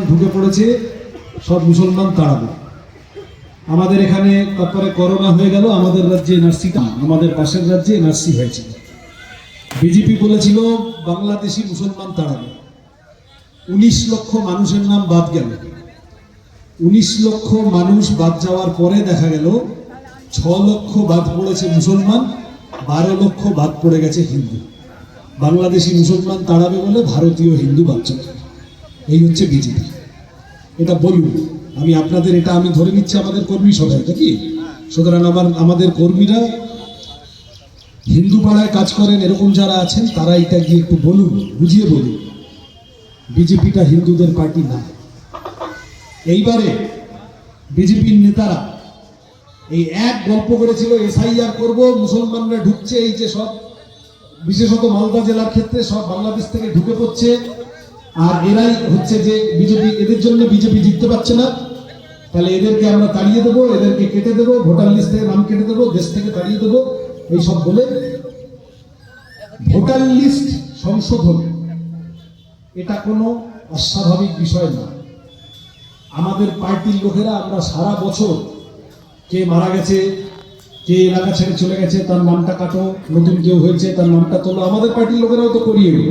ঢুকে পড়েছে, সব মুসলমান তাড়াবো। আমাদের এখানে তারপরে করোনা হয়ে গেল, আমাদের রাজ্যে এনআরসিটা, আমাদের পাশের রাজ্যে এনআরসি হয়েছিল। বিজেপি বলেছিল বাংলাদেশি মুসলমান তাড়াবে, 19 লক্ষ মানুষের নাম বাদ গেল। 19 লক্ষ মানুষ বাদ যাওয়ার পরে দেখা গেল 6 লক্ষ বাদ পড়েছে মুসলমান, 12 লক্ষ বাদ পড়ে গেছে হিন্দু। বাংলাদেশি মুসলমান তাড়াবে বলে ভারতীয় হিন্দু বাদ চলে। এই হচ্ছে বিজেপি। এটা বলুন, আমি আপনাদের, এটা আমি ধরে নিচ্ছি আমাদের কর্মী সবাই, কি সুতরাং আমাদের কর্মীরা হিন্দু পাড়ায় কাজ করেন এরকম যারা আছেন তারা এটা গিয়ে একটু বলুন, বুঝিয়ে বলুন বিজেপিটা হিন্দুদের পার্টি না। এইবারে বিজেপির নেতারা এই এক গল্প করেছিল এসআইআর করব, মুসলমানরা ঢুকছে, এই যে সব বিশেষত মালদা জেলার ক্ষেত্রে সব বাংলাদেশ থেকে ঢুকে পড়ছে, আর এরাই হচ্ছে যে বিজেপি, এদের জন্য বিজেপি জিততে পারছে না, তাহলে এদেরকে আমরা তাড়িয়ে দেবো, এদেরকে কেটে দেবো, ভোটার লিস্ট থেকে নাম কেটে দেবো, দেশ থেকে তাড়িয়ে দেবো, এইসব বলে ভোটার লিস্ট সংশোধন এটা কোনো অস্বাভাবিক বিষয় না। আমাদের পার্টির লোকেরা আমরা সারা বছর কে মারা গেছে, কে এলাকা ছেড়ে চলে গেছে তার নামটা কাটো, নতুন কেউ হয়েছে তার নামটা তোলো, আমাদের পার্টির লোকেরাও তো করিয়ে গেল।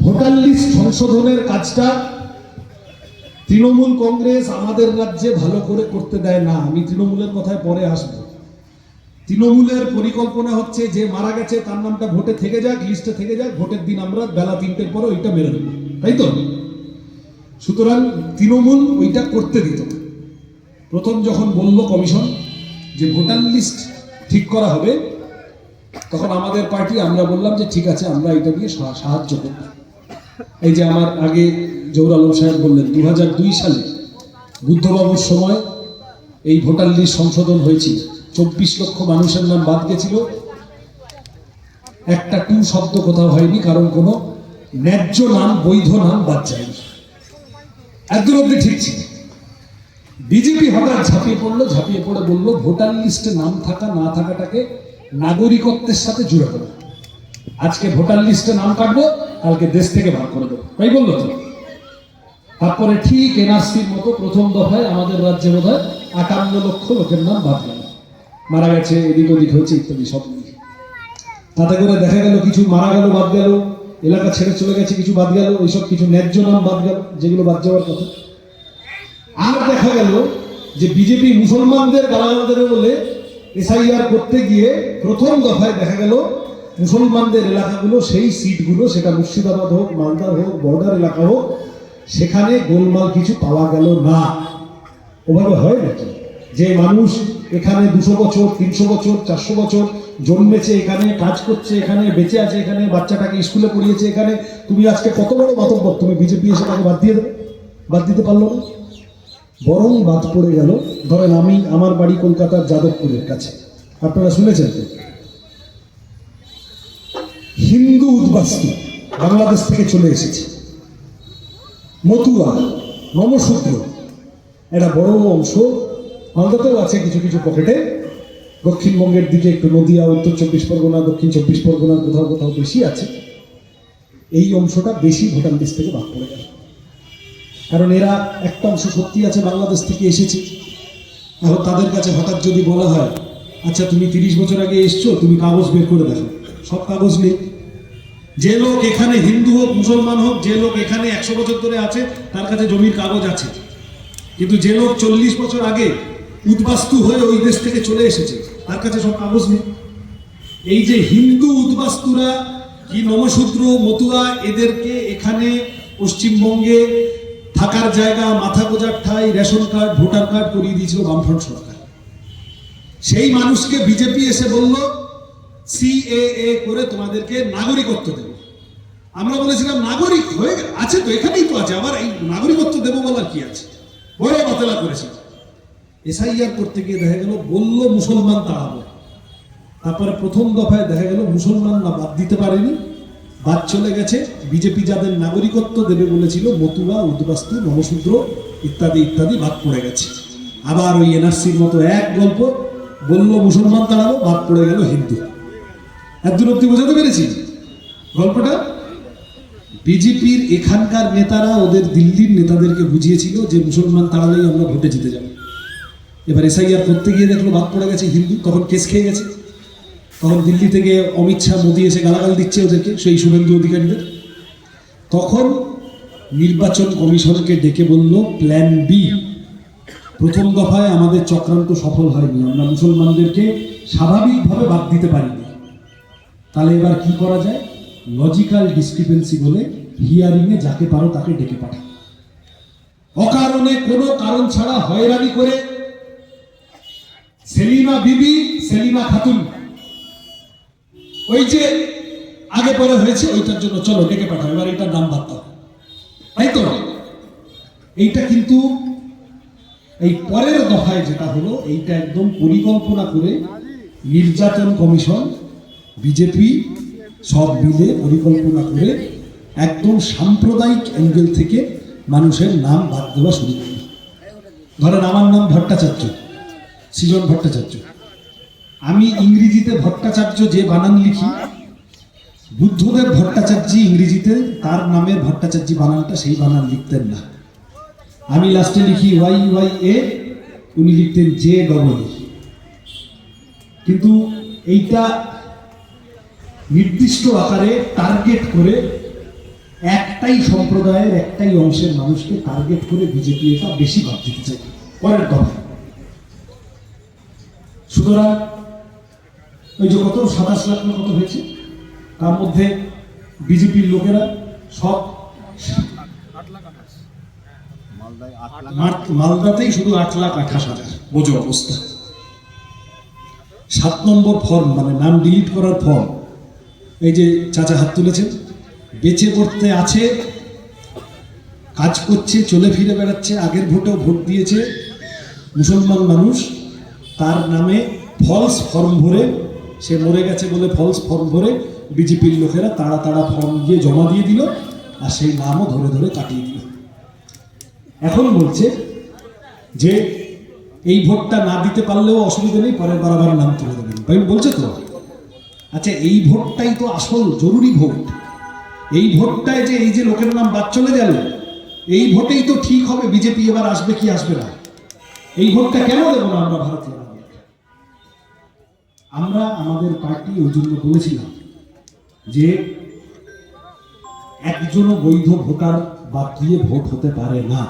ভোটার লিস্ট সংশোধনের কাজটা তৃণমূল কংগ্রেস আমাদের রাজ্যে ভালো করে করতে দেয় না। আমি তৃণমূলের কথায় পরে আসবো। তৃণমূলের পরিকল্পনা হচ্ছে যে মারা গেছে তার নামটা ভোটে থেকে যাক, লিস্টে থেকে যাক, ভোটের দিন আমরা বেলা 3টের পরে ওইটা মেরে দেবো, তাই তো? সুতরাং তৃণমূল ওইটা করতে দিত না। প্রথম যখন বলল কমিশন যে ভোটার লিস্ট ঠিক করা হবে, তখন আমাদের পার্টি আমরা বললাম যে ঠিক আছে, আমরা এটা দিয়ে সাহায্য করব। এই যে আমার আগে জহুর আলম সাহেব বললেন 2002 সালে বুদ্ধবাবুর সময় এই ভোটার লিস্ট সংশোধন হয়েছিল, 24 লক্ষ মানুষের নাম বাদ গেছিল, একটা টু শব্দ কোথাও হয়নি, কারণ কোনো ন্যায্য নাম, বৈধ নাম বাদ যায়নি, একদম অব্দি ঠিক ছিল। বিজেপি হঠাৎ ঝাঁপিয়ে পড়লো, ঝাঁপিয়ে পড়ে বললো ভোটার লিস্টে নাম থাকা না থাকাটাকে নাগরিকত্বের সাথে জুড়ে দেবো। আজকে ভোটার লিস্টে নাম কাটবো, কালকে দেশ থেকে ভাগ করে দেবো, তাই বললো তো। তারপরে ঠিক এনআরসির মতো প্রথম দফায় আমাদের রাজ্যে বোধ হয় 58 লক্ষ লোকের নাম বাদ গেল, মারা গেছে, এদিক ওদিক হয়েছে ইত্যাদি সব নিয়ে। তাতে করে দেখা গেল কিছু মারা গেল, বাদ গেল, এলাকা ছেড়ে চলে গেছে কিছু বাদ গেল, এইসব কিছু ন্যায্য নাম বাদ গেল যেগুলো বাদ যাওয়ার কথা। আর দেখা গেল যে বিজেপি মুসলমানদের গালাগাল দেবে বলে এসআইআর করতে গিয়ে প্রথম দফায় দেখা গেল মুসলমানদের এলাকাগুলো, সেই সিটগুলো, সেটা মুর্শিদাবাদ হোক, মালদা হোক, বর্ডার এলাকা হোক, সেখানে গোলমাল কিছু পাওয়া গেল না। ওভাবে হয় নাকি যে মানুষ এখানে 200 বছর, 300 বছর, 400 বছর জন্মেছে, এখানে কাজ করছে, এখানে বেঁচে আছে, এখানে বাচ্চাটাকে স্কুলে পড়িয়েছে, এখানে তুমি আজকে কত বড় মাতব্বর, তুমি বিজেপি এসে তাকে বাদ দিয়ে দেবে? বাদ দিতে পারলো না, বরং বাদ পড়ে গেল। ধরেন আমার বাড়ি কলকাতার যাদবপুরের কাছে, আপনারা শুনেছেন তো, হিন্দু উদ্বাস্তু বাংলাদেশ থেকে চলে এসেছে, মতুয়া, নমশূদ্র, একটা বড় অংশ মালদাতেও আছে কিছু কিছু পকেটে, দক্ষিণবঙ্গের দিকে একটু নদিয়া, উত্তর 24 পরগনা, দক্ষিণ 24 পরগনা কোথাও কোথাও বেশি আছে। এই অংশটা বেশি ভোটার লিস্ট থেকে বাদ পড়ে গেল, কারণ এরা একটা অংশ সত্যি আছে বাংলাদেশ থেকে এসেছে। এখন তাদের কাছে হঠাৎ যদি বলা হয় আচ্ছা তুমি 30 বছর আগে এসছো, তুমি কাগজ বের করে দেখো, সব কাগজ নেই। যে লোক এখানে হিন্দু হোক, মুসলমান হোক, যে লোক এখানে 100 বছর ধরে আছে তার কাছে জমির কাগজ আছে, কিন্তু যে লোক 40 বছর আগে উদ্বাস্তু হয়ে ওই দেশ থেকে চলে এসেছে তার কাছে সব কাগজ নেই। এই যে হিন্দু উদ্বাস্তুরা কি নমশূদ্র, মতুয়া, এদেরকে এখানে পশ্চিমবঙ্গে থাকার জায়গা, মাথা গোজার ঠাঁই, রেশন কার্ড, ভোটার কার্ড করিয়ে দিয়েছিল বামফ্রন্ট সরকার। সেই মানুষকে বিজেপি এসে বলল সিএএ করে তোমাদেরকে নাগরিকত্ব দেব। আমরা বলেছিলাম নাগরিক হয়ে আছে তো, এখানেই তো আছে, আবার এই নাগরিকত্ব দেবো বলার কি আছে, বড় বাতেলা করেছে। এসআইআর করতে গিয়ে দেখা গেল বলল মুসলমান তাড়াবো, তারপরে প্রথম দফায় দেখা গেল মুসলমান না বাদ দিতে পারেনি, বাদ চলে গেছে বিজেপি যাদের নাগরিকত্ব দেবে বলেছিল, মতুয়া, উদ্বাস্তু, নমশূদ্র ইত্যাদি ইত্যাদি বাদ পড়ে গেছে। আবার ওই এনআরসির মতো এক গল্প, বলল মুসলমান তাড়াবো, বাদ পড়ে গেল হিন্দু। একদম অব্দি বোঝাতে পেরেছি গল্পটা? বিজেপির এখানকার নেতারা ওদের দিল্লির নেতাদেরকে বুঝিয়েছিল যে মুসলমান তাড়ালেই আমরা ভোটে জিতে যাব। এবার এসআইআর করতে গিয়ে দেখলো বাদ পড়ে গেছে হিন্দু, তখন কেস খেয়ে গেছে। তখন দিল্লি থেকে অমিত শাহ মোদী এসে গালাগাল দিচ্ছে ওদেরকে, সেই শুভেন্দু অধিকারীদের। তখন নির্বাচন কমিশনকে ডেকে বলল প্ল্যান বি, প্রথম দফায় আমাদের চক্রান্ত সফল হয়নি, আমরা মুসলমানদেরকে স্বাভাবিকভাবে বাদ দিতে পারিনি, তাহলে এবার কি করা যায়? লজিক্যাল ডিসক্রিপেন্সি বলে হিয়ারিংয়ে যাকে পারো তাকে ডেকে পাঠাও। অকারণে কোনো কারণ ছাড়া হয়রানি করে সেলিমা বিবি, সেলিমা খাতুন, ওই যে আগে পরে হয়েছে ওইটার জন্য চলো ডেকে পাঠাও, এবার এটার নাম বাদ দাও, তাই তো? এইটা কিন্তু এই পরের দফায় যেটা হলো, এইটা একদম পরিকল্পনা করে নির্যাতন কমিশন, বিজেপি সব মিলে পরিকল্পনা করে একদম সাম্প্রদায়িক অ্যাঙ্গেল থেকে মানুষের নাম বাদ দেওয়া শুরু করল। ধরেন আমার নাম ভট্টাচার্য, সৃজন ভট্টাচার্য, আমি ইংরেজিতে ভট্টাচার্য যে বানান লিখি, বুদ্ধদেব ভট্টাচার্য ইংরেজিতে তার নামের ভট্টাচার্য বানানটা সেই বানান লিখতেন না। আমি লাস্টে লিখি YYA, উনি লিখতেন JEE। কিন্তু এইটা নির্দিষ্ট আকারে টার্গেট করে একটাই সম্প্রদায়ের একটাই অংশের মানুষকে টার্গেট করে বিজেপি এটা বেশি ভাব দিতে চাই পরের দফা। সুতরাং ওই যে কত 27 লাখ না কত হয়েছে, তার মধ্যে বিজেপির লোকেরা সব মালদাতেই শুধু 8,28,000, বোঝো অবস্থা। 7 নম্বর ফর্ম, মানে নাম ডিলিট করার ফর্ম, এই যে চাচা হাত তুলেছেন, বেঁচে পড়তে আছে, কাজ করছে, চলে ফিরে বেড়াচ্ছে, আগের ভোটেও ভোট দিয়েছে মুসলমান মানুষ, তার নামে ফলস ফর্ম ভরে, সে মরে গেছে বলে ফলস ফর্ম ভরে বিজেপির লোকেরা তাড়া তাড়া ফর্ম দিয়ে জমা দিয়ে দিল, আর সেই নামও ধরে ধরে কাটিয়ে দিল। এখন বলছে যে এই ভোটটা না দিতে পারলেও অসুবিধা নেই, পরের বার আবার নাম তুলে দেবেন, ভাই বলছে তো। আচ্ছা, এই ভোটটাই তো আসল জরুরি ভোট। এই ভোটটায় যে এই যে লোকের নাম বাদ চলে গেল, এই ভোটেই তো ঠিক হবে বিজেপি এবার আসবে কি আসবে না। এই ভোটটা কেন দেবো না আমরা ভারতীয় নাগরিক? আমরা আমাদের পার্টি ওই জন্য বলেছিলাম যে একজনও বৈধ ভোটার বাদ দিয়ে ভোট হতে পারে না।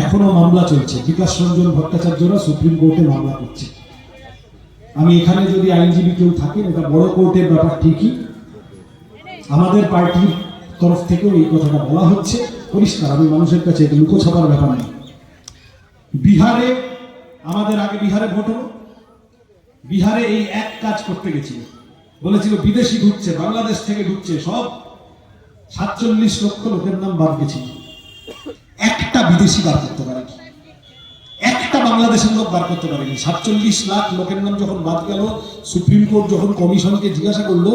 এখনো মামলা চলছে, বিকাশ রঞ্জন ভট্টাচার্যরা সুপ্রিম কোর্টে মামলা করছে। আমি এখানে যদি আইনজীবী কেউ থাকেন, এটা বড় কোর্টের ব্যাপার ঠিকই, আমাদের পার্টির তরফ থেকেও এই কথাটা বলা হচ্ছে পরিষ্কার, আমি মানুষের কাছে এটা লুকোছাপার ব্যাপার নেই। বিহারে আমাদের আগে বিহারে ভোট হলো, বিহারে এই এক কাজ করতে গেছিল, বলেছিল বিদেশি ঢুকছে, বাংলাদেশ থেকে ঢুকছে, সব 47 লক্ষ লোকের নাম বাদ গেছিল, একটা বিদেশি বার করতে পারেনি, একটা বাংলাদেশের লোক বার করতে পারেনি। 47 লাখ লোকের নাম যখন বাদ গেল, সুপ্রিম কোর্ট যখন কমিশনকে জিজ্ঞাসা করলো,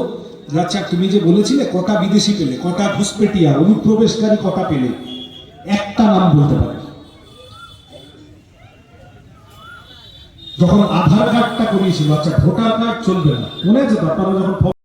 আচ্ছা তুমি যে বলেছিলে কটা বিদেশি পেলে, কটা ঘুষপেটিয়া অনুপ্রবেশকারী কটা পেলে, একটা নাম বলতে পারে। যখন আধার কার্ডটা করিয়েছিল, আচ্ছা ভোটার কার্ড চলবে না, মনে আছে তো আপনারা যখন